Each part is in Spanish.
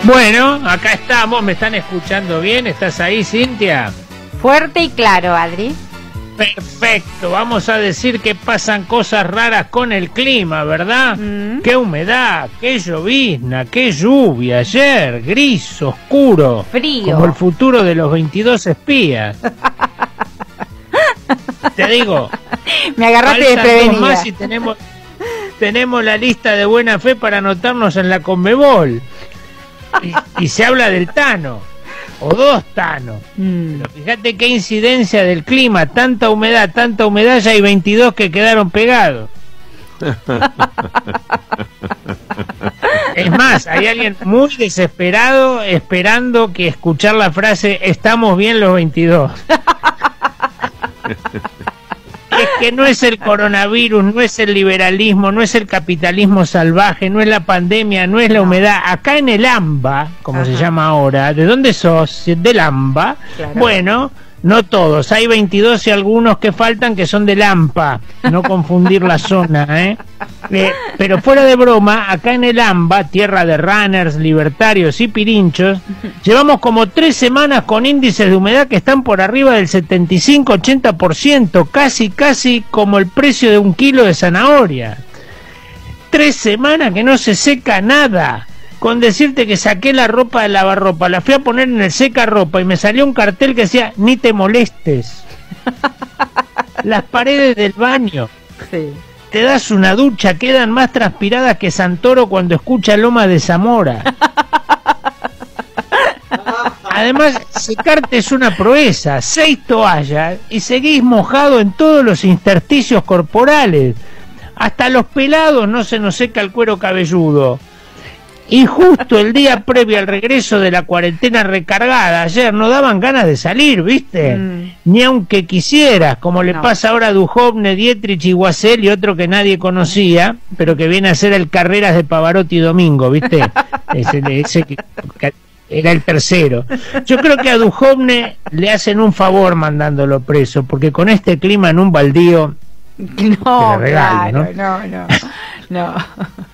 Bueno, acá estamos, ¿me están escuchando bien? ¿Estás ahí, Cintia? Fuerte y claro, Adri. Perfecto, vamos a decir que pasan cosas raras con el clima, ¿verdad? Qué humedad, qué llovizna, qué lluvia ayer, gris, oscuro. Frío. Como el futuro de los 22 espías. Te digo. Me agarraste faltan desprevenida. 2 más y tenemos la lista de buena fe para anotarnos en la Conmebol. Y se habla del Tano. O 2 Tanos. Pero fíjate qué incidencia del clima, tanta humedad, ya hay 22 que quedaron pegados. Es más, hay alguien muy desesperado esperando que escuchar la frase "estamos bien los 22". Es que no es el coronavirus, no es el liberalismo, no es el capitalismo salvaje, no es la pandemia, no es la humedad. Acá en el AMBA, como se llama ahora, ¿de dónde sos? ¿Del AMBA? Claro. Bueno, no todos, hay 22 y algunos que faltan que son del AMPA, no confundir la zona, pero fuera de broma, acá en el AMBA, tierra de runners, libertarios y pirinchos, llevamos como 3 semanas con índices de humedad que están por arriba del 75-80%, casi como el precio de 1 kilo de zanahoria. 3 semanas que no se seca nada. Con decirte que saqué la ropa de lavarropa, la fui a poner en el secarropa y me salió un cartel que decía "ni te molestes". Las paredes del baño. Sí. Te das una ducha, quedan más transpiradas que Santoro cuando escucha Loma de Zamora. Además, secarte es una proeza. 6 toallas y seguís mojado en todos los intersticios corporales. Hasta los pelados no se nos seca el cuero cabelludo. Y justo el día previo al regreso de la cuarentena recargada, ayer no daban ganas de salir, ¿viste? Ni aunque quisieras, como le pasa ahora a Duhovne, Dietrich y Guasel y otro que nadie conocía, pero que viene a ser el Carreras de Pavarotti Domingo, ¿viste? ese que era el tercero. Yo creo que a Duhovne le hacen un favor mandándolo preso, porque con este clima en un baldío... No, regalo, claro, no.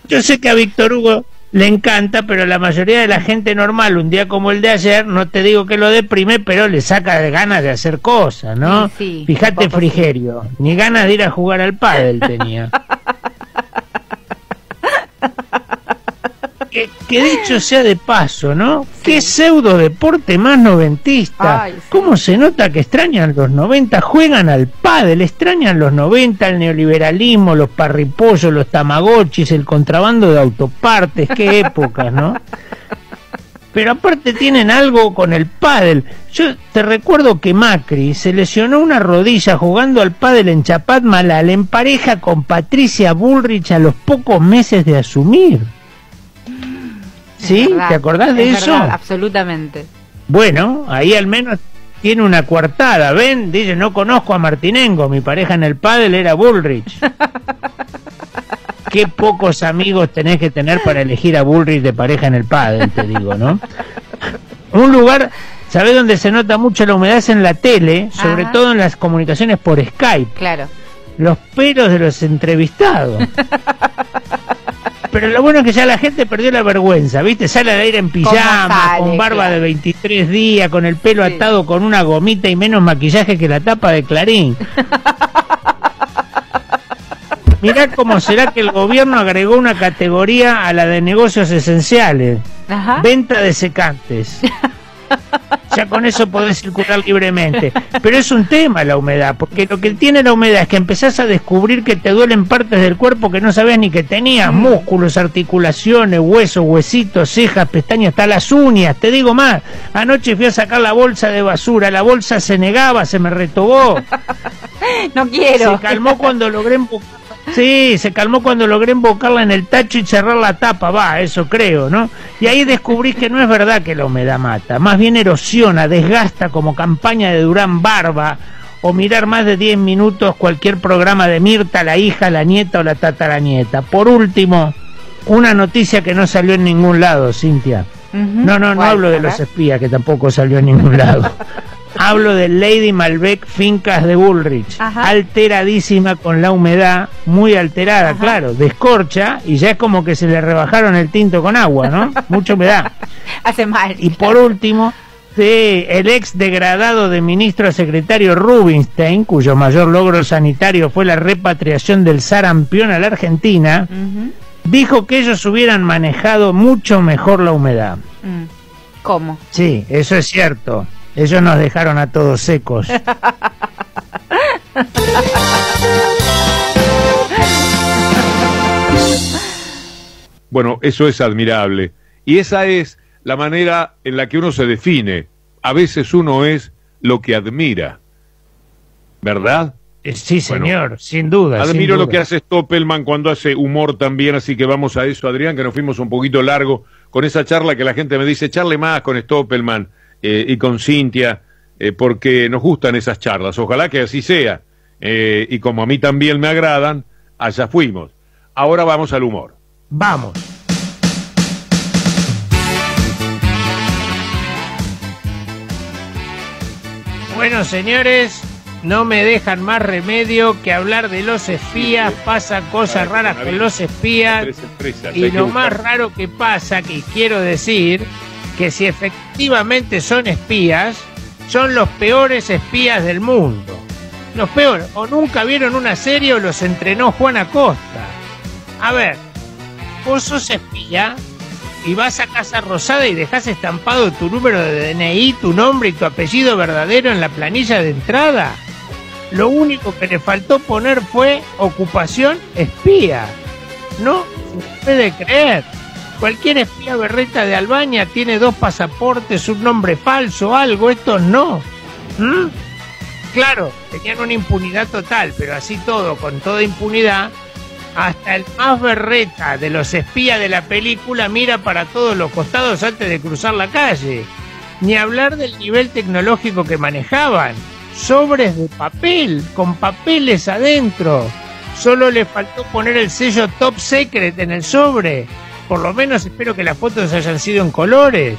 Yo sé que a Víctor Hugo le encanta, pero la mayoría de la gente normal, un día como el de ayer, no te digo que lo deprime, pero le saca de ganas de hacer cosas, ¿no? Sí, fíjate Frigerio, ni ganas de ir a jugar al pádel tenía. que dicho sea de paso, ¿no? Sí. Qué pseudo deporte más noventista. Ay, sí. ¿Cómo se nota que extrañan los 90? Juegan al pádel, extrañan los 90, el neoliberalismo, los parripollos, los tamagotchis, el contrabando de autopartes, qué épocas, ¿no? Pero aparte tienen algo con el pádel. Yo te recuerdo que Macri se lesionó una rodilla jugando al pádel en Chapadmalal en pareja con Patricia Bullrich a los pocos meses de asumir. ¿Sí? Verdad, ¿te acordás de eso? Verdad, absolutamente. Bueno, ahí al menos tiene una coartada. ¿Ven? Dice, no conozco a Martinengo, mi pareja en el pádel era Bullrich. Qué pocos amigos tenés que tener para elegir a Bullrich de pareja en el pádel, te digo, ¿no? Un lugar, ¿sabés dónde se nota mucho la humedad? Es en la tele, sobre todo en las comunicaciones por Skype. Claro. Los pelos de los entrevistados. Pero lo bueno es que ya la gente perdió la vergüenza, ¿viste? Sale al aire en pijama, con barba de 23 días, con el pelo atado con una gomita y menos maquillaje que la tapa de Clarín. Mirá cómo será que el gobierno agregó una categoría a la de negocios esenciales. Ajá. Venta de secantes. Ya con eso podés circular libremente. Pero es un tema la humedad, porque lo que tiene la humedad es que empezás a descubrir que te duelen partes del cuerpo que no sabías ni que tenías, músculos, articulaciones, huesos, huesitos, cejas, pestañas, hasta las uñas. Te digo más, anoche fui a sacar la bolsa de basura, la bolsa se negaba, se me retobó. No quiero. Se calmó cuando logré embocarla en el tacho y cerrar la tapa, eso creo, ¿no? Y ahí descubrís que no es verdad que la humedad mata, más bien erosiona, desgasta, como campaña de Durán Barba, o mirar más de 10 minutos cualquier programa de Mirta, la hija, la nieta o la tataranieta. Por último, una noticia que no salió en ningún lado, Cintia. No hablo de los espías, que tampoco salió en ningún lado. Hablo de Lady Malbec Fincas de Bullrich. Ajá. Alteradísima con la humedad, muy alterada, claro. Descorcha y ya es como que se le rebajaron el tinto con agua, ¿no? Mucha humedad. Hace mal. Y por último, el ex degradado de ministro a secretario Rubinstein, cuyo mayor logro sanitario fue la repatriación del sarampión a la Argentina, dijo que ellos hubieran manejado mucho mejor la humedad. ¿Cómo? Sí, eso es cierto. Ellos nos dejaron a todos secos. Bueno, eso es admirable. Y esa es la manera en la que uno se define. A veces uno es lo que admira. ¿Verdad? Sí, señor, Bueno, sin duda. admiro sin lo duda. que hace Stoppelman cuando hace humor también, así que vamos a eso, Adrián, que nos fuimos un poquito largo con esa charla que la gente me dice, charle más con Stoppelman y con Cintia, porque nos gustan esas charlas. Ojalá que así sea. Y como a mí también me agradan, allá fuimos. Ahora vamos al humor. Vamos. Bueno, señores, no me dejan más remedio que hablar de los espías. Pasan cosas raras con los espías. Y lo más raro que pasa, que quiero decir, que si efectivamente son espías, son los peores espías del mundo. Los peores. O nunca vieron una serie o los entrenó Juan Acosta. A ver, vos sos espía y vas a Casa Rosada y dejás estampado tu número de DNI, tu nombre y tu apellido verdadero en la planilla de entrada. Lo único que le faltó poner fue ocupación espía. No se puede creer. Cualquier espía berreta de Albania tiene 2 pasaportes, un nombre falso, algo. Estos no. Claro, tenían una impunidad total, pero así todo, con toda impunidad, hasta el más berreta de los espías de la película mira para todos los costados antes de cruzar la calle. Ni hablar del nivel tecnológico que manejaban. Sobres de papel, con papeles adentro. Solo le faltó poner el sello Top Secret en el sobre. Por lo menos espero que las fotos hayan sido en colores.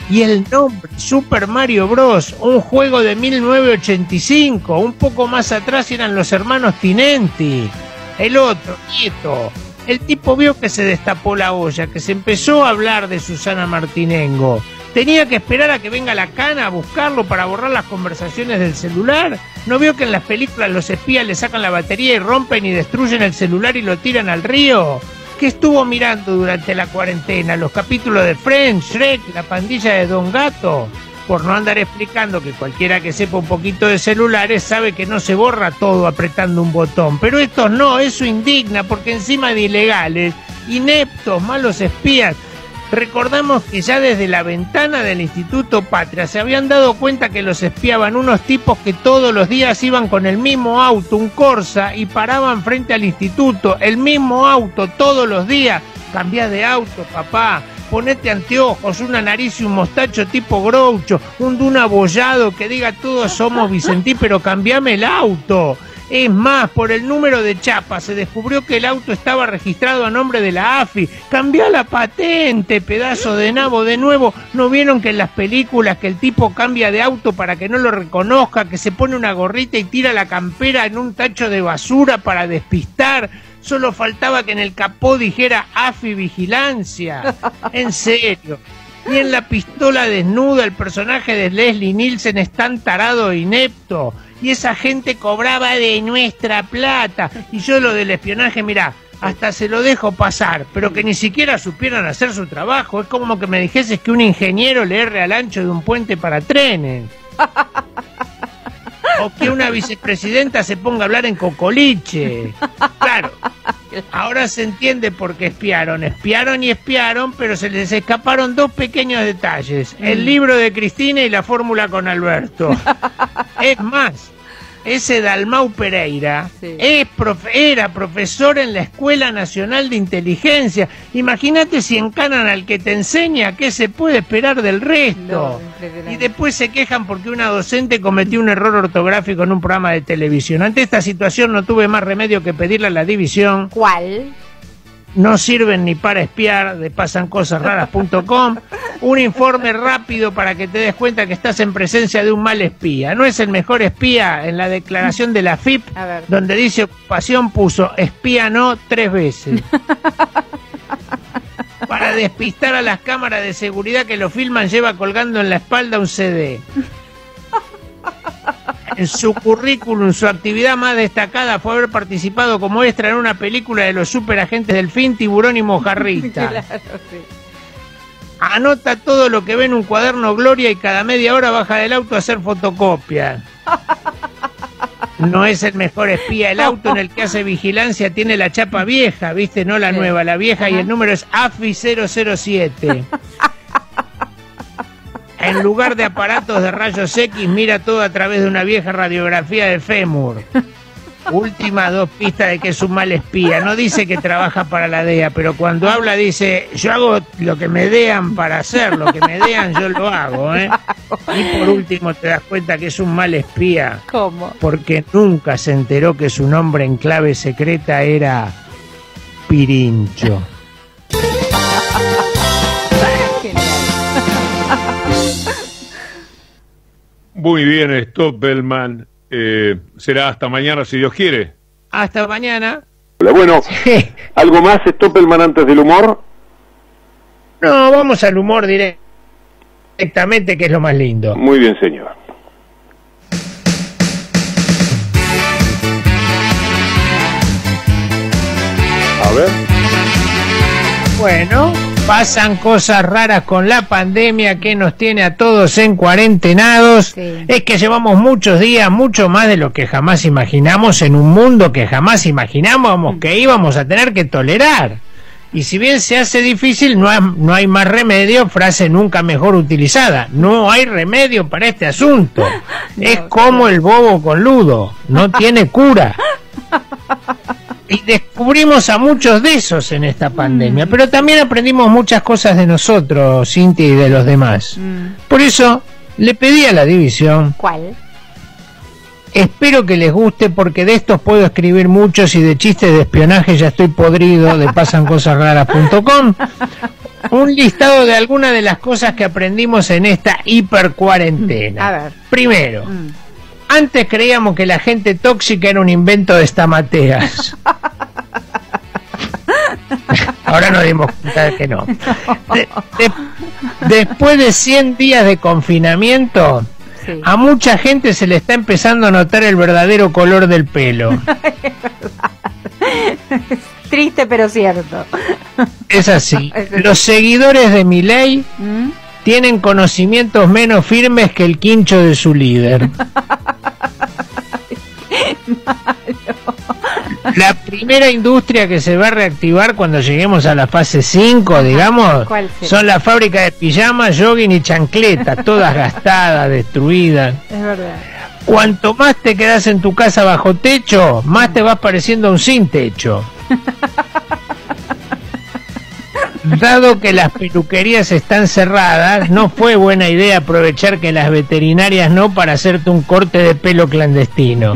Y el nombre, Super Mario Bros., un juego de 1985. Un poco más atrás eran los hermanos Tinenti. El otro, Nieto. El tipo vio que se destapó la olla, que se empezó a hablar de Susana Martinengo. ¿Tenía que esperar a que venga la cana a buscarlo para borrar las conversaciones del celular? ¿No vio que en las películas los espías le sacan la batería y rompen y destruyen el celular y lo tiran al río? ¿Qué estuvo mirando durante la cuarentena? ¿Los capítulos de Friends, Shrek, La Pandilla de Don Gato? Por no andar explicando que cualquiera que sepa un poquito de celulares sabe que no se borra todo apretando un botón. Pero estos no, eso indigna, porque encima de ilegales, ineptos, malos espías. Recordamos que ya desde la ventana del Instituto Patria se habían dado cuenta que los espiaban unos tipos que todos los días iban con el mismo auto, un Corsa, y paraban frente al instituto, el mismo auto todos los días. Cambiá de auto, papá, ponete anteojos, una nariz y un mostacho tipo Groucho, un duna abollado que diga todos somos Vicentí, pero cambiame el auto. Es más, por el número de chapa se descubrió que el auto estaba registrado a nombre de la AFI. Cambiá la patente, pedazo de nabo. De nuevo, ¿no vieron que en las películas que el tipo cambia de auto para que no lo reconozca, que se pone una gorrita y tira la campera en un tacho de basura para despistar? Solo faltaba que en el capó dijera AFI Vigilancia. En serio. Y en La pistola desnuda el personaje de Leslie Nielsen es tan tarado e inepto. Y esa gente cobraba de nuestra plata. Y yo lo del espionaje, mirá, hasta se lo dejo pasar, pero que ni siquiera supieran hacer su trabajo. Es como que me dijeses que un ingeniero le erre al ancho de un puente para trenes. O que una vicepresidenta se ponga a hablar en cocoliche. Claro, ahora se entiende por qué espiaron. Espiaron y espiaron, pero se les escaparon 2 pequeños detalles. El libro de Cristina y la fórmula con Alberto. Es más, ese Dalmau Pereira era profesor en la Escuela Nacional de Inteligencia. Imagínate si encanan al que te enseña, ¿qué se puede esperar del resto? Y después se quejan porque una docente cometió un error ortográfico en un programa de televisión. Ante esta situación no tuve más remedio que pedirle a la división. ¿Cuál? no sirven ni para espiar, de pasancosasraras.com, un informe rápido para que te des cuenta que estás en presencia de un mal espía. No es el mejor espía. En la declaración de la FIP, donde dice ocupación, puso espía no 3 veces. Para despistar a las cámaras de seguridad que lo filman, lleva colgando en la espalda un CD. En su currículum, su actividad más destacada fue haber participado como extra en una película de los superagentes Delfín, Tiburón y Mojarrita. Claro, sí. Anota todo lo que ve en un cuaderno Gloria y cada media hora baja del auto a hacer fotocopia. No es el mejor espía. El auto en el que hace vigilancia tiene la chapa vieja, ¿viste? No la nueva, la vieja. Y el número es AFI 007. En lugar de aparatos de rayos X, mira todo a través de una vieja radiografía del fémur. Últimas 2 pistas de que es un mal espía. No dice que trabaja para la DEA, pero cuando habla dice, yo hago lo que me dean para hacer, lo que me dean yo lo hago, ¿eh? Y por último te das cuenta que es un mal espía. ¿Cómo? Porque nunca se enteró que su nombre en clave secreta era Pirincho. Muy bien, Stoppelman. Será hasta mañana, si Dios quiere. Hasta mañana. Bueno, sí. ¿Algo más, Stoppelman, antes del humor? No, vamos al humor directamente, que es lo más lindo. Muy bien, señor. A ver. Bueno, pasan cosas raras con la pandemia que nos tiene a todos en cuarentenados. Sí. Es que llevamos muchos días, mucho más de lo que jamás imaginamos, en un mundo que jamás imaginábamos que íbamos a tener que tolerar. Y si bien se hace difícil, no hay más remedio, frase nunca mejor utilizada. No hay remedio para este asunto. No, es como el bobo con ludo, no tiene cura. Y descubrimos a muchos de esos en esta pandemia, pero también aprendimos muchas cosas de nosotros, Cintia, y de los demás. Por eso le pedí a la división. ¿Cuál? Espero que les guste, porque de estos puedo escribir muchos y de chistes de espionaje ya estoy podrido, de pasancosasraras.com. Un listado de algunas de las cosas que aprendimos en esta hipercuarentena. A ver. Primero, antes creíamos que la gente tóxica era un invento de Stamateas. Ahora nos dimos cuenta de que no. Después de 100 días de confinamiento, sí, a mucha gente se le está empezando a notar el verdadero color del pelo. Triste pero cierto. Es así. Los seguidores de Milei tienen conocimientos menos firmes que el quincho de su líder. La primera industria que se va a reactivar cuando lleguemos a la fase 5, digamos, son las fábricas de pijamas, jogging y chancletas, todas gastadas, destruidas. Es verdad. Cuanto más te quedas en tu casa bajo techo, más te vas pareciendo a un sin techo. Dado que las peluquerías están cerradas, no fue buena idea aprovechar que las veterinarias no, para hacerte un corte de pelo clandestino.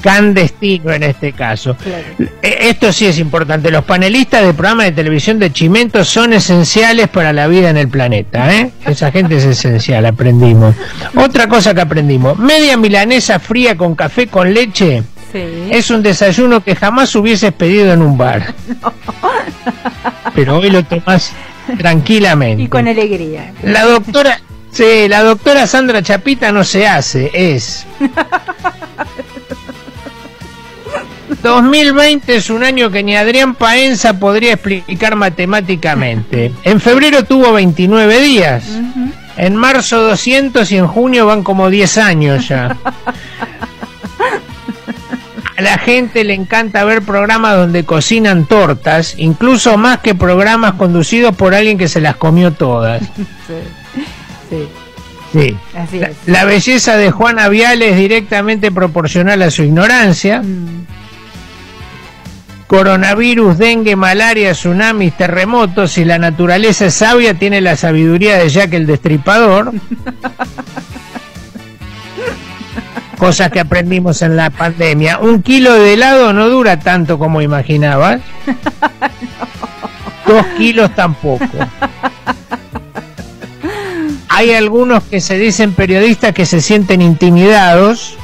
Clandestino en este caso. Claro. Esto sí es importante. Los panelistas de programas de televisión de Chimento son esenciales para la vida en el planeta, ¿eh? Esa gente es esencial, aprendimos. Otra cosa que aprendimos: media milanesa fría con café con leche. Sí. Es un desayuno que jamás hubieses pedido en un bar. No. Pero hoy lo tomás tranquilamente. Y con alegría. La doctora Sandra Chapita no se hace, es. 2020 es un año que ni Adrián Paenza podría explicar matemáticamente. En febrero tuvo 29 días. En marzo 200 y en junio van como 10 años ya. A la gente le encanta ver programas donde cocinan tortas, incluso más que programas conducidos por alguien que se las comió todas. Sí. Así es. La belleza de Juana Viale es directamente proporcional a su ignorancia. Coronavirus, dengue, malaria, tsunamis, terremotos. Si la naturaleza es sabia, tiene la sabiduría de Jack el Destripador. Cosas que aprendimos en la pandemia. 1 kilo de helado no dura tanto como imaginabas. 2 kilos tampoco. Hay algunos que se dicen periodistas que se sienten intimidados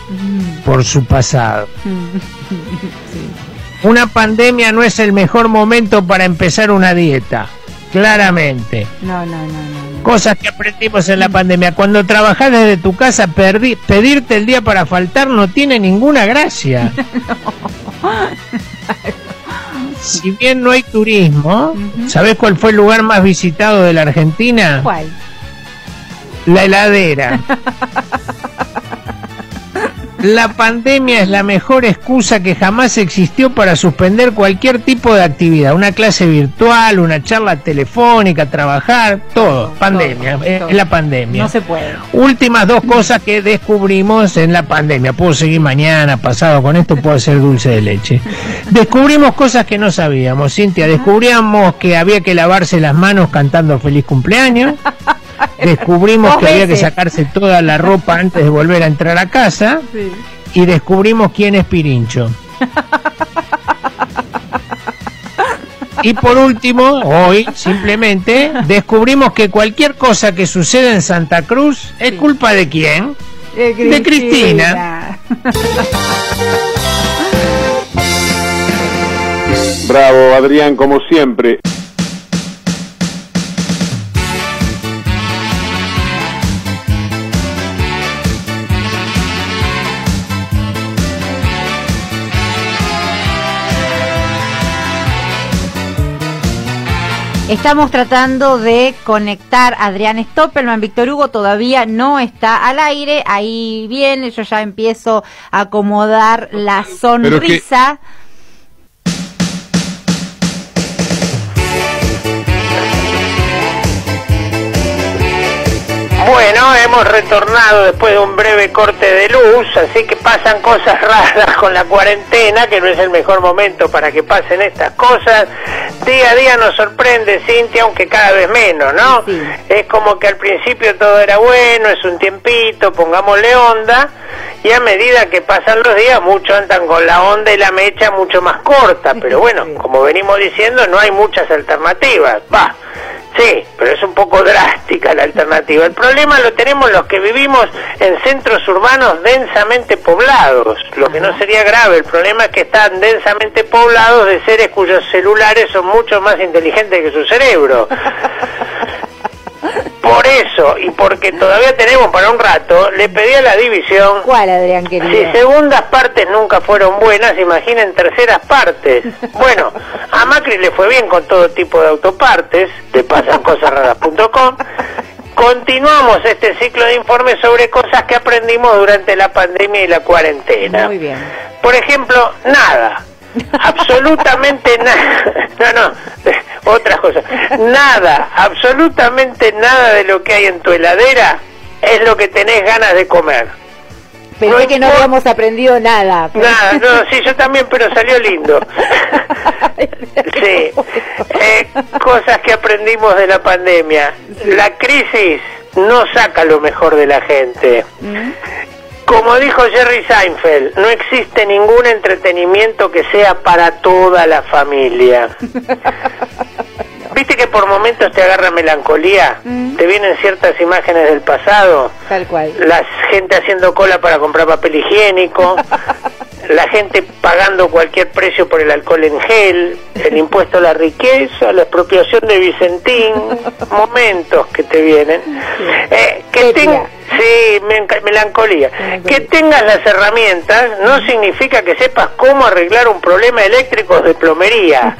por su pasado. Una pandemia no es el mejor momento para empezar una dieta, claramente. No. Cosas que aprendimos en la pandemia. Cuando trabajás desde tu casa, pedirte el día para faltar no tiene ninguna gracia. Si bien no hay turismo, ¿sabés cuál fue el lugar más visitado de la Argentina? ¿Cuál? La heladera. La pandemia es la mejor excusa que jamás existió para suspender cualquier tipo de actividad. Una clase virtual, una charla telefónica, trabajar, todo. Pandemia, todo. Es la pandemia. No se puede. Últimas 2 cosas que descubrimos en la pandemia. Puedo seguir mañana, pasado, con esto puedo hacer dulce de leche. Descubrimos cosas que no sabíamos, Cintia. Descubrimos que había que lavarse las manos cantando feliz cumpleaños. Descubrimos que había que sacarse toda la ropa antes de volver a entrar a casa. Sí. Y descubrimos quién es Pirincho. Y por último, hoy simplemente descubrimos que cualquier cosa que suceda en Santa Cruz es culpa de quién? De Cristina. Bravo, Adrián, como siempre. Estamos tratando de conectar a Adrián Stoppelman. Víctor Hugo todavía no está al aire. Ahí viene, yo ya empiezo a acomodar la sonrisa. Bueno, hemos retornado después de un breve corte de luz, así que pasan cosas raras con la cuarentena, que no es el mejor momento para que pasen estas cosas. Día a día nos sorprende, Cintia, aunque cada vez menos, ¿no? Sí. Es como que al principio todo era bueno, es un tiempito, pongámosle onda, y a medida que pasan los días, muchos andan con la onda y la mecha mucho más corta, pero bueno, como venimos diciendo, no hay muchas alternativas. Sí, pero es un poco drástica la alternativa. El problema lo tenemos los que vivimos en centros urbanos densamente poblados. Lo que no sería grave, el problema es que están densamente poblados de seres cuyos celulares son mucho más inteligentes que su cerebro. Por eso, y porque todavía tenemos para un rato, le pedí a la división... ¿Cuál, Adrián, querido? Si segundas partes nunca fueron buenas, imaginen terceras partes. Bueno, a Macri le fue bien con todo tipo de autopartes, de pasancosasraras.com. Continuamos este ciclo de informes sobre cosas que aprendimos durante la pandemia y la cuarentena. Muy bien. Por ejemplo, nada. Absolutamente nada. Otras cosas. Nada, absolutamente nada de lo que hay en tu heladera es lo que tenés ganas de comer. Pensé que no habíamos aprendido nada. Nada, no, sí, yo también, pero salió lindo. Sí. Cosas que aprendimos de la pandemia. La crisis no saca lo mejor de la gente. Como dijo Jerry Seinfeld, no existe ningún entretenimiento que sea para toda la familia. ¿Viste que por momentos te agarra melancolía? Te vienen ciertas imágenes del pasado. Tal cual. La gente haciendo cola para comprar papel higiénico, la gente pagando cualquier precio por el alcohol en gel, el impuesto a la riqueza, la expropiación de Vicentín, momentos que te vienen. Sí, melancolía. Que tengas las herramientas no significa que sepas cómo arreglar un problema eléctrico de plomería.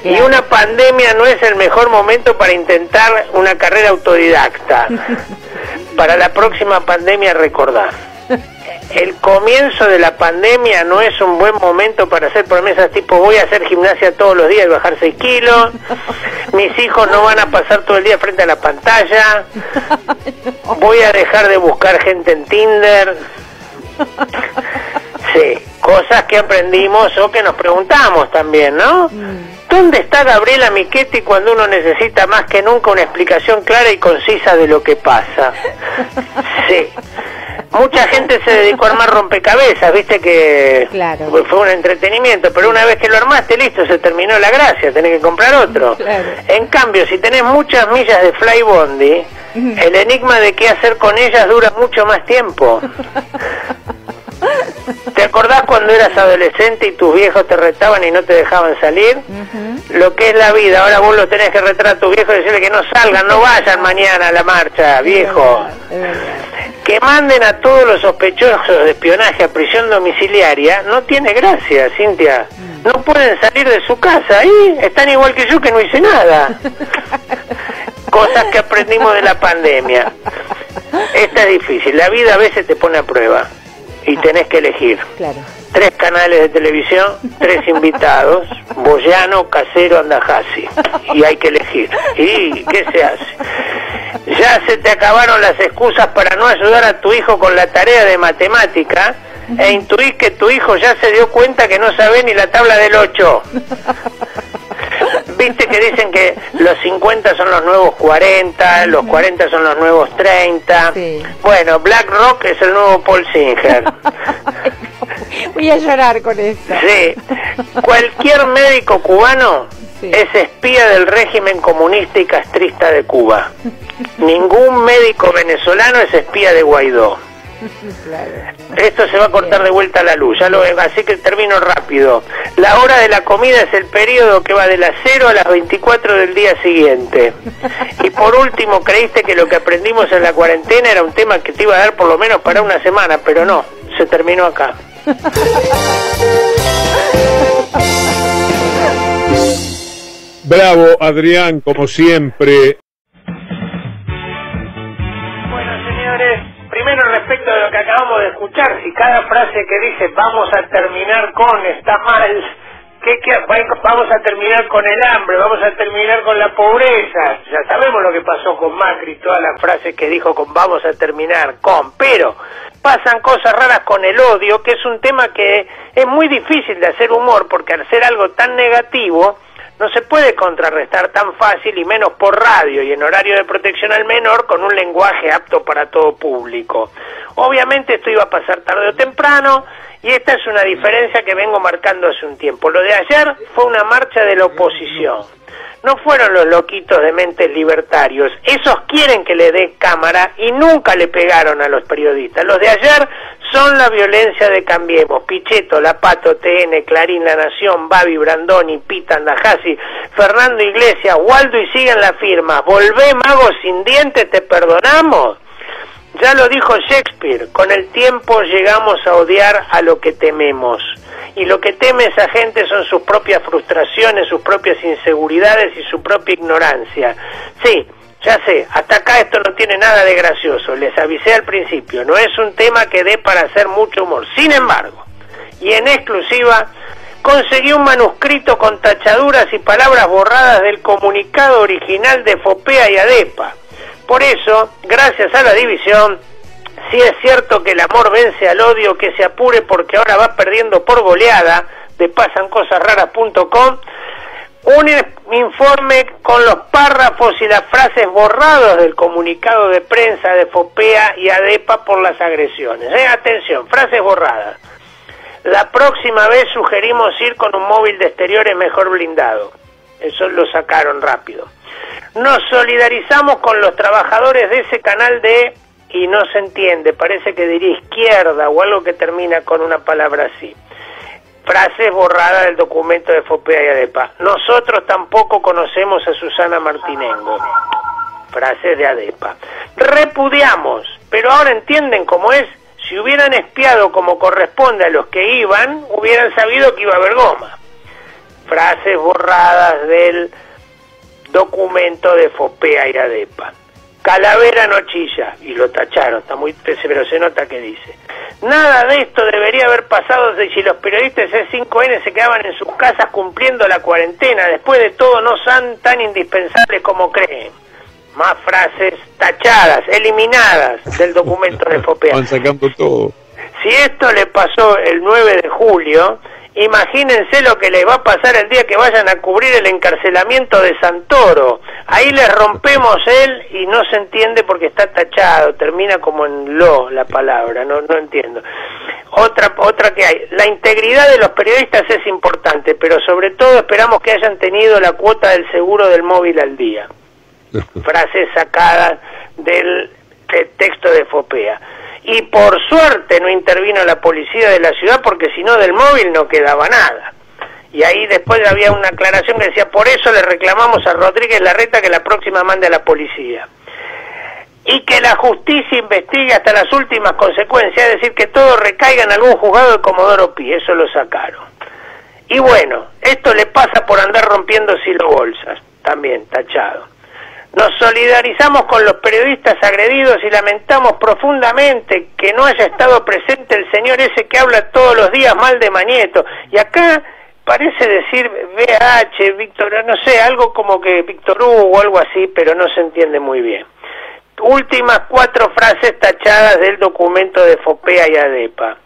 Y una pandemia no es el mejor momento para intentar una carrera autodidacta. Para la próxima pandemia, recordá. El comienzo de la pandemia no es un buen momento para hacer promesas tipo voy a hacer gimnasia todos los días y bajar 6 kilos, mis hijos no van a pasar todo el día frente a la pantalla, voy a dejar de buscar gente en Tinder. Sí, cosas que aprendimos o que nos preguntamos también, ¿no? ¿Dónde está Gabriela Michetti cuando uno necesita más que nunca una explicación clara y concisa de lo que pasa? Sí. mucha gente se dedicó a armar rompecabezas, viste que claro, fue un entretenimiento, pero una vez que lo armaste, listo, se terminó la gracia, tenés que comprar otro. Claro. En cambio, si tenés muchas millas de Flybondi, el enigma de qué hacer con ellas dura mucho más tiempo. ¿Te acordás cuando eras adolescente y tus viejos te retaban y no te dejaban salir? Lo que es la vida, ahora vos lo tenés que retar a tus viejos y decirle que no salgan, no vayan mañana a la marcha, viejo. Es verdad. Que manden a todos los sospechosos de espionaje a prisión domiciliaria no tiene gracia, Cintia. No pueden salir de su casa, y están igual que yo que no hice nada. Cosas que aprendimos de la pandemia. Esta es difícil, la vida a veces te pone a prueba y tenés que elegir. Claro. 3 canales de televisión, 3 invitados, Boyano, Casero, Andajasi, y hay que elegir. ¿Y qué se hace? Ya se te acabaron las excusas para no ayudar a tu hijo con la tarea de matemática, e intuís que tu hijo ya se dio cuenta que no sabe ni la tabla del 8. Viste que dicen que los 50 son los nuevos 40, los 40 son los nuevos 30. Sí. Bueno, Black Rock es el nuevo Paul Singer. Voy a llorar con esto. Sí, cualquier médico cubano es espía del régimen comunista y castrista de Cuba. Ningún médico venezolano es espía de Guaidó. Claro. Esto se va a cortar de vuelta la luz, así que termino rápido. La hora de la comida es el periodo que va de las 0 a las 24 del día siguiente. Y por último, creíste que lo que aprendimos en la cuarentena era un tema que te iba a dar por lo menos para una semana, pero no, se terminó acá. Bravo, Adrián, como siempre. Bueno, señores, primero respecto de lo que acabamos de escuchar, si cada frase que dice vamos a terminar con está mal, vamos a terminar con el hambre, vamos a terminar con la pobreza, ya sabemos lo que pasó con Macri, todas las frases que dijo con vamos a terminar con, pero pasan cosas raras con el odio, que es un tema que es muy difícil de hacer humor, porque al ser algo tan negativo, no se puede contrarrestar tan fácil, y menos por radio y en horario de protección al menor, con un lenguaje apto para todo público. Obviamente esto iba a pasar tarde o temprano, y esta es una diferencia que vengo marcando hace un tiempo. Lo de ayer fue una marcha de la oposición. No fueron los loquitos de mentes libertarios. Esos quieren que le dé cámara y nunca le pegaron a los periodistas. Los de ayer son la violencia de Cambiemos. Pichetto, La Pato, TN, Clarín, La Nación, Babi, Brandoni, Pita, Andajasi, Fernando Iglesias, Waldo y siguen la firma. Volvé, mago sin dientes, te perdonamos. Ya lo dijo Shakespeare, con el tiempo llegamos a odiar a lo que tememos. Y lo que teme esa gente son sus propias frustraciones, sus propias inseguridades y su propia ignorancia. Sí, ya sé, hasta acá esto no tiene nada de gracioso, les avisé al principio, no es un tema que dé para hacer mucho humor. Sin embargo, y en exclusiva, conseguí un manuscrito con tachaduras y palabras borradas del comunicado original de FOPEA y ADEPA. Por eso, gracias a la división, sí es cierto que el amor vence al odio, que se apure porque ahora va perdiendo por goleada, de pasancosasraras.com, un informe con los párrafos y las frases borrados del comunicado de prensa de FOPEA y ADEPA por las agresiones. Atención, frases borradas. La próxima vez sugerimos ir con un móvil de exteriores mejor blindado. Eso lo sacaron rápido. Nos solidarizamos con los trabajadores de ese canal de... y no se entiende, parece que diría izquierda o algo que termina con una palabra así. Frases borradas del documento de FOPEA y ADEPA. Nosotros tampoco conocemos a Susana Martinengo. Frases de ADEPA. Repudiamos, pero ahora entienden cómo es. Si hubieran espiado como corresponde a los que iban, hubieran sabido que iba a haber goma. Frases borradas del documento de FOPEA y ADEPA. Calavera no chilla, y lo tacharon, está muy, pero se nota que dice. Nada de esto debería haber pasado si los periodistas de C5N se quedaban en sus casas cumpliendo la cuarentena. Después de todo no son tan indispensables como creen. Más frases tachadas, eliminadas del documento de FOPEA. Van sacando todo. Si esto le pasó el 9 de julio, Imagínense lo que les va a pasar el día que vayan a cubrir el encarcelamiento de Santoro. Ahí les rompemos él y no se entiende porque está tachado, termina como en lo la palabra, no entiendo. Otra que hay, la integridad de los periodistas es importante, pero sobre todo esperamos que hayan tenido la cuota del seguro del móvil al día. Frases sacadas del texto de Fopea. Y por suerte no intervino la policía de la ciudad, porque si no del móvil no quedaba nada. Y ahí después había una aclaración que decía, por eso le reclamamos a Rodríguez Larreta que la próxima mande a la policía. Y que la justicia investigue hasta las últimas consecuencias, es decir, que todo recaiga en algún juzgado de Comodoro Pi, eso lo sacaron. Y bueno, esto le pasa por andar rompiendo silobolsas, también tachado. Nos solidarizamos con los periodistas agredidos y lamentamos profundamente que no haya estado presente el señor ese que habla todos los días mal de Mañeto. Y acá parece decir VH, Víctor, no sé, algo como que Víctor Hugo o algo así, pero no se entiende muy bien. Últimas 4 frases tachadas del documento de Fopea y ADEPA.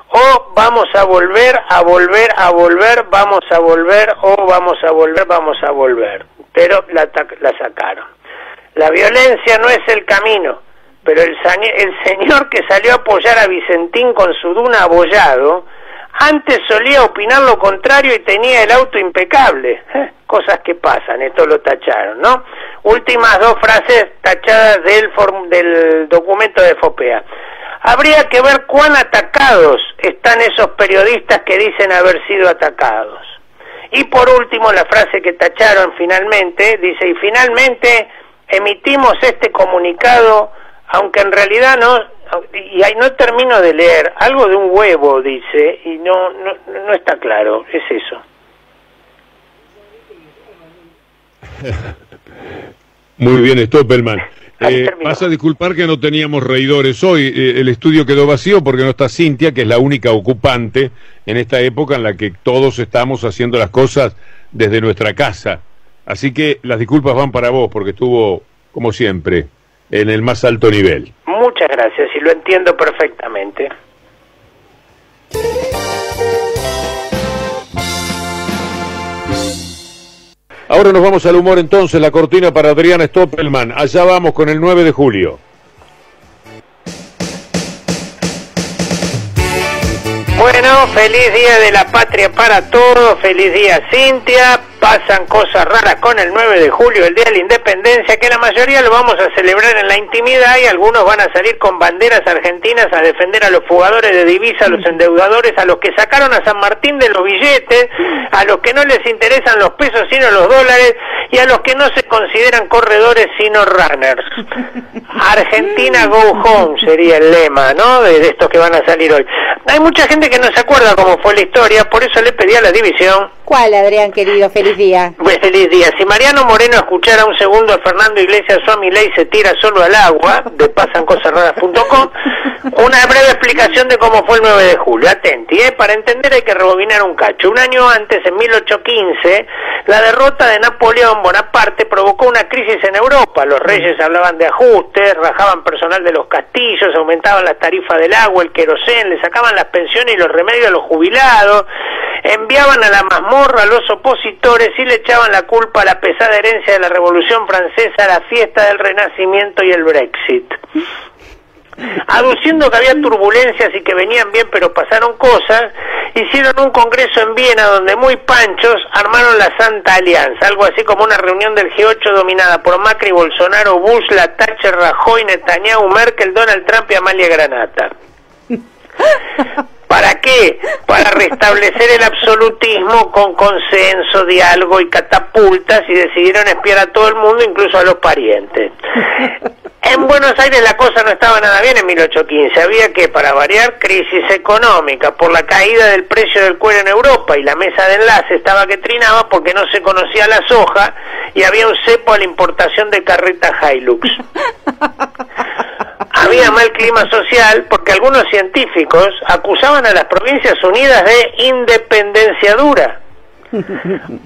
O vamos a volver, vamos a volver, o vamos a volver. Pero la sacaron. La violencia no es el camino, pero el señor que salió a apoyar a Vicentín con su duna abollado, antes solía opinar lo contrario y tenía el auto impecable. Cosas que pasan, esto lo tacharon, ¿no? Últimas 2 frases tachadas del documento de Fopea. Habría que ver cuán atacados están esos periodistas que dicen haber sido atacados. Y por último, la frase que tacharon finalmente, dice, y finalmente emitimos este comunicado, aunque en realidad no, y ahí no termino de leer, algo de un huevo dice, y no está claro, es eso. Muy bien, Stoppelman. Vas a disculpar que no teníamos reidores hoy, el estudio quedó vacío porque no está Cintia, que es la única ocupante en esta época en la que todos estamos haciendo las cosas desde nuestra casa. Así que las disculpas van para vos, porque estuvo, como siempre, en el más alto nivel. Muchas gracias, y lo entiendo perfectamente. Ahora nos vamos al humor entonces, la cortina para Adrián Stoppelman. Allá vamos con el 9 de julio. Bueno, feliz día de la patria para todos, feliz día Cintia. Pasan cosas raras con el 9 de julio, el día de la independencia, que la mayoría lo vamos a celebrar en la intimidad y algunos van a salir con banderas argentinas a defender a los fugadores de divisa, a los endeudadores, a los que sacaron a San Martín de los billetes, a los que no les interesan los pesos sino los dólares y a los que no se consideran corredores sino runners. Argentina go home sería el lema, ¿no? De estos que van a salir hoy. Hay mucha gente que no se acuerda cómo fue la historia, por eso le pedí a la división. ¿Cuál, Adrián, querido? Feliz día. Pues feliz día. Si Mariano Moreno escuchara un segundo a Fernando Iglesias o a Milei se tira solo al agua, de pasancosasraras.com, una breve explicación de cómo fue el 9 de julio. Atenti, para entender hay que rebobinar un cacho. Un año antes, en 1815, la derrota de Napoleón Bonaparte provocó una crisis en Europa. Los reyes hablaban de ajustes, rajaban personal de los castillos, aumentaban las tarifas del agua, el querosén, le sacaban las pensiones y los remedios a los jubilados, enviaban a la mazmorra a los opositores y le echaban la culpa a la pesada herencia de la Revolución Francesa, la fiesta del Renacimiento y el Brexit. Aduciendo que había turbulencias y que venían bien pero pasaron cosas, hicieron un congreso en Viena donde muy panchos armaron la Santa Alianza, algo así como una reunión del G8 dominada por Macri, Bolsonaro, Bush, la Thatcher, Rajoy, Netanyahu, Merkel, Donald Trump y Amalia Granata. ¿Para qué? Para restablecer el absolutismo con consenso, diálogo y catapultas, y decidieron espiar a todo el mundo, incluso a los parientes. En Buenos Aires la cosa no estaba nada bien en 1815, había que, para variar, crisis económica por la caída del precio del cuero en Europa, y la mesa de enlace estaba que trinaba porque no se conocía la soja y había un cepo a la importación de carretas Hilux. Había mal clima social porque algunos científicos acusaban a las Provincias Unidas de independenciadura.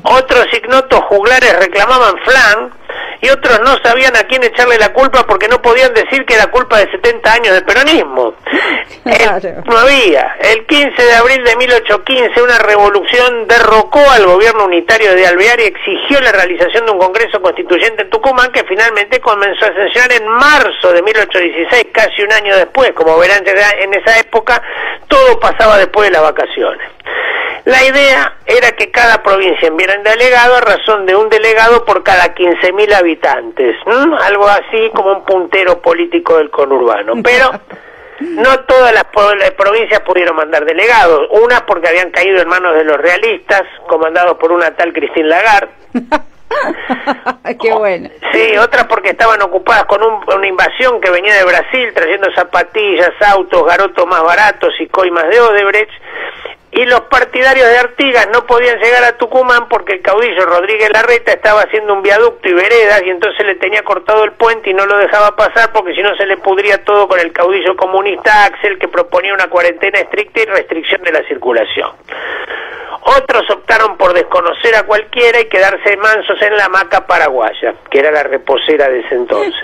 Otros ignotos juglares reclamaban flan, y otros no sabían a quién echarle la culpa porque no podían decir que era culpa de 70 años de peronismo. Claro. No había. El 15 de abril de 1815 una revolución derrocó al gobierno unitario de Alvear y exigió la realización de un congreso constituyente en Tucumán, que finalmente comenzó a sesionar en marzo de 1816, casi un año después. Como verán, en esa época todo pasaba después de las vacaciones. La idea era que cada provincia enviara un delegado a razón de un delegado por cada 15.000 habitantes, algo así como un puntero político del conurbano, pero no todas las provincias pudieron mandar delegados, unas porque habían caído en manos de los realistas, comandados por una tal Christine Lagarde. Qué bueno. Sí, otras porque estaban ocupadas con una invasión que venía de Brasil, trayendo zapatillas, autos, garotos más baratos y coimas de Odebrecht. Y los partidarios de Artigas no podían llegar a Tucumán porque el caudillo Rodríguez Larreta estaba haciendo un viaducto y veredas, y entonces le tenía cortado el puente y no lo dejaba pasar porque si no se le pudría todo con el caudillo comunista Axel, que proponía una cuarentena estricta y restricción de la circulación. Otros optaron por desconocer a cualquiera y quedarse mansos en la hamaca paraguaya, que era la reposera de ese entonces.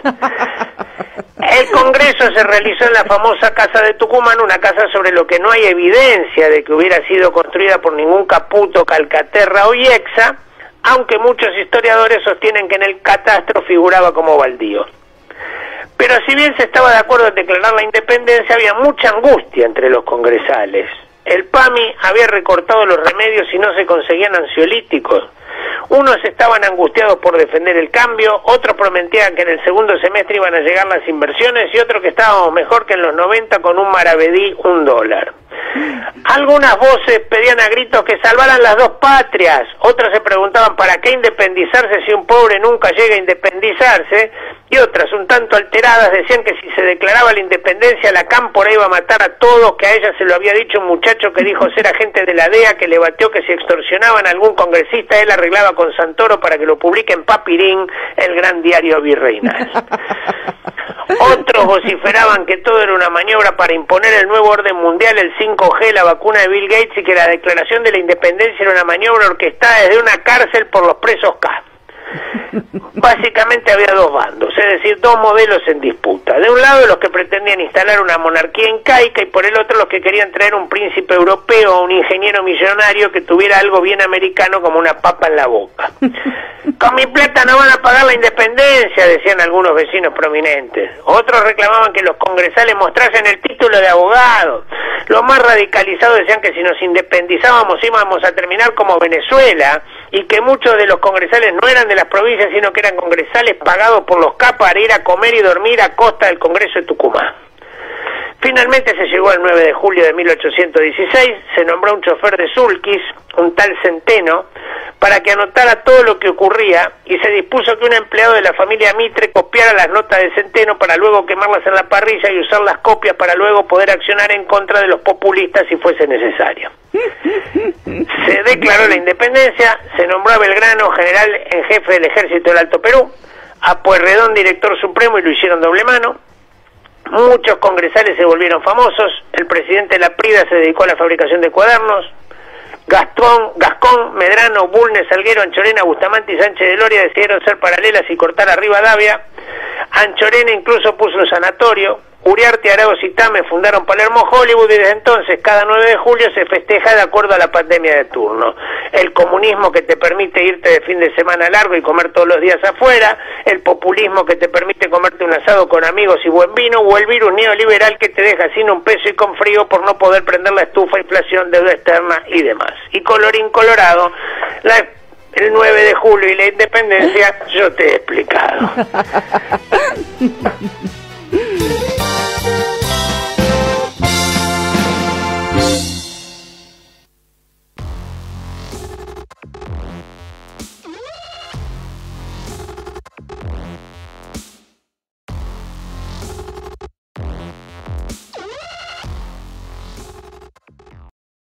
El Congreso se realizó en la famosa Casa de Tucumán, una casa sobre lo que no hay evidencia de que hubiera sido construida por ningún Caputo, Calcaterra o Iexa, aunque muchos historiadores sostienen que en el catastro figuraba como baldío. Pero si bien se estaba de acuerdo en declarar la independencia, había mucha angustia entre los congresales. El PAMI había recortado los remedios y no se conseguían ansiolíticos. Unos estaban angustiados por defender el cambio, otros prometían que en el segundo semestre iban a llegar las inversiones y otros que estábamos mejor que en los 90 con un maravedí $1. Algunas voces pedían a gritos que salvaran las dos patrias, otras se preguntaban para qué independizarse si un pobre nunca llega a independizarse, y otras, un tanto alteradas, decían que si se declaraba la independencia la cámpora iba a matar a todos, que a ella se lo había dicho un muchacho que dijo ser agente de la DEA, que le batió que si extorsionaban a algún congresista él arreglaba con Santoro para que lo publique en Papirín, el gran diario virreinal. Otros vociferaban que todo era una maniobra para imponer el nuevo orden mundial, el 5G, la vacuna de Bill Gates, y que la declaración de la independencia era una maniobra orquestada desde una cárcel por los presos K. Básicamente había dos bandos, es decir, dos modelos en disputa. De un lado los que pretendían instalar una monarquía incaica y por el otro los que querían traer un príncipe europeo o un ingeniero millonario que tuviera algo bien americano como una papa en la boca. Con mi plata no van a pagar la independencia, decían algunos vecinos prominentes. Otros reclamaban que los congresales mostrasen el título de abogado. Los más radicalizados decían que si nos independizábamos íbamos a terminar como Venezuela, y que muchos de los congresales no eran de las provincias, sino que eran congresales pagados por los K para ir a comer y dormir a costa del Congreso de Tucumán. Finalmente se llegó al 9 de julio de 1816, se nombró un chofer de Sulquis, un tal Centeno, para que anotara todo lo que ocurría, y se dispuso que un empleado de la familia Mitre copiara las notas de Centeno para luego quemarlas en la parrilla y usar las copias para luego poder accionar en contra de los populistas si fuese necesario. Se declaró la independencia, se nombró a Belgrano general en jefe del ejército del Alto Perú, a Pueyrredón director supremo y lo hicieron doble mano. Muchos congresales se volvieron famosos, el presidente Laprida se dedicó a la fabricación de cuadernos, Gascón, Medrano, Bulnes, Salguero, Anchorena, Bustamante y Sánchez de Loria decidieron ser paralelas y cortar a Rivadavia. Anchorena incluso puso un sanatorio. Uriarte, Arauz y Tame fundaron Palermo Hollywood y desde entonces cada 9 de julio se festeja de acuerdo a la pandemia de turno. El comunismo que te permite irte de fin de semana largo y comer todos los días afuera, el populismo que te permite comerte un asado con amigos y buen vino, o el virus neoliberal que te deja sin un peso y con frío por no poder prender la estufa, inflación, deuda externa y demás. Y colorín colorado, el 9 de julio y la independencia yo te he explicado.